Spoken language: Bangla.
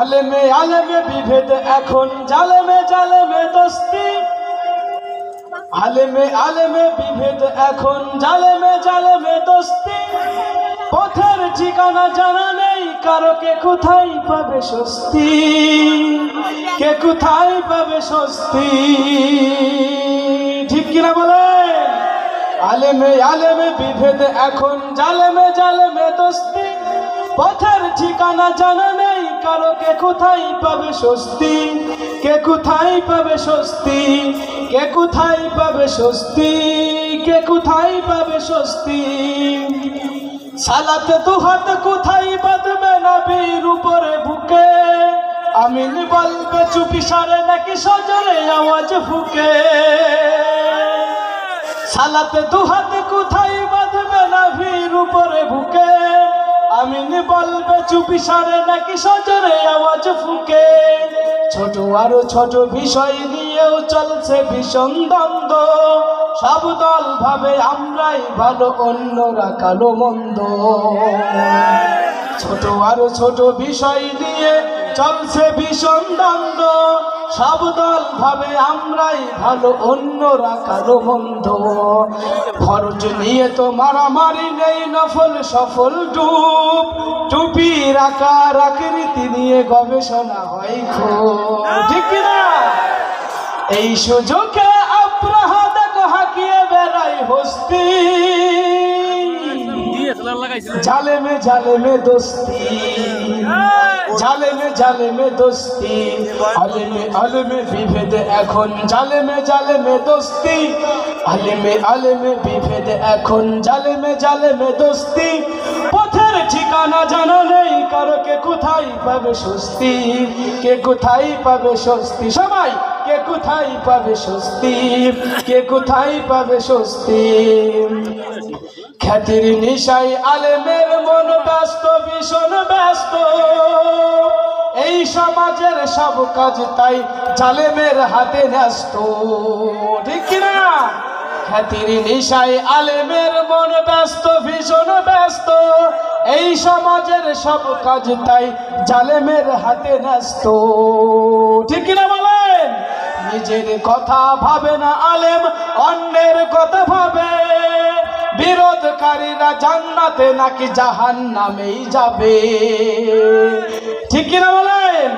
আলেমে আলেমে বিভেদ এখন জালেমে জালেমে দোস্তি আলেমে আলেমে বিভেদ এখন জালেমে জালেমে দোস্তি পথের ঠিকানা জানা নেই কারো কে কোথায় পাবে স্বস্তি কে কোথায় পাবে স্বস্তি ঠিক কিনা বলেন আলেমে আলেমে বিভেদ এখন জালেমে জালেমে দোস্তি পথের ঠিকানা জানা নেই কারো কে কোথায় পাবে স্বস্তি কে কোথায় পাবে স্বস্তি কে কোথায় পাবে স্বস্তি কে কোথায় পাবে স্বস্তি সালাতে দুহাত কোথায় বাঁধবে নবীর উপরে বুকে আমিন বলবে চুপি সারে নাকি সজরে আওয়াজ ফুকে সালাতে দুহাত কোথায় বাঁধবে নবীর উপরে বুকে আমিন বলবে চুপি সারে নাকি সজরে আওয়াজ ফুকে ছোট আরো ছোট বিষয় নিয়েও চলছে ভীষণ দ্বন্দ্ব সব দল ভাবে আমরাই ভালো অন্যরা কালো মন্দ ছোট আরো ছোট বিষয় নিয়ে চলছে ভীষণ দ্বন্দ্ব সব দল ভাবে আমরাই ভালো অন্যরা কালো মন্দ ফরজ নিয়ে তো মারামারি নেই নফল সফল ডুব টুপির আকার আকৃতি নিয়ে গবেষণা হয় খুব ঠিক না এই সুযোগে আব্রাহা দেখো হাঁকিয়ে বেড়াই হস্তি জালেমে জালেমে দোস্তি জালেমে জালেমে দোস্তি আলেমে আলেমে বিভেদ এখন জালেমে জালেমে দোস্তি আলেমে আলেমে বিভেদ এখন জালেমে জালেমে দোস্তি পথের ঠিকানা জানা নেই কারো কে কোথায় পাবে স্বস্তি কে কোথায় পাবে স্বস্তি সবাই কে কোথায় পাবে স্বস্তি কে কোথায় পাবে স্বস্তি খ্যাতির নিশাই আলেমের মন ব্যস্ত ভীষণ ব্যস্ত এই সমাজের সব কাজ তাই জালেমের হাতে ন্যস্ত ঠিক কিনা খ্যাতির নিশাই আলেমের মন ব্যস্ত ভীষণ ব্যস্ত এই সমাজের সব কাজ তাই জালেমের হাতে ন্যস্ত ঠিক কিনা বলেন নিজের কথা ভাবে না আলেম অন্যের কথা ভাবে বিরোধকারীরা জান্নাতে নাকি জাহান্নামেই যাবে ঠিক কিনা বলেন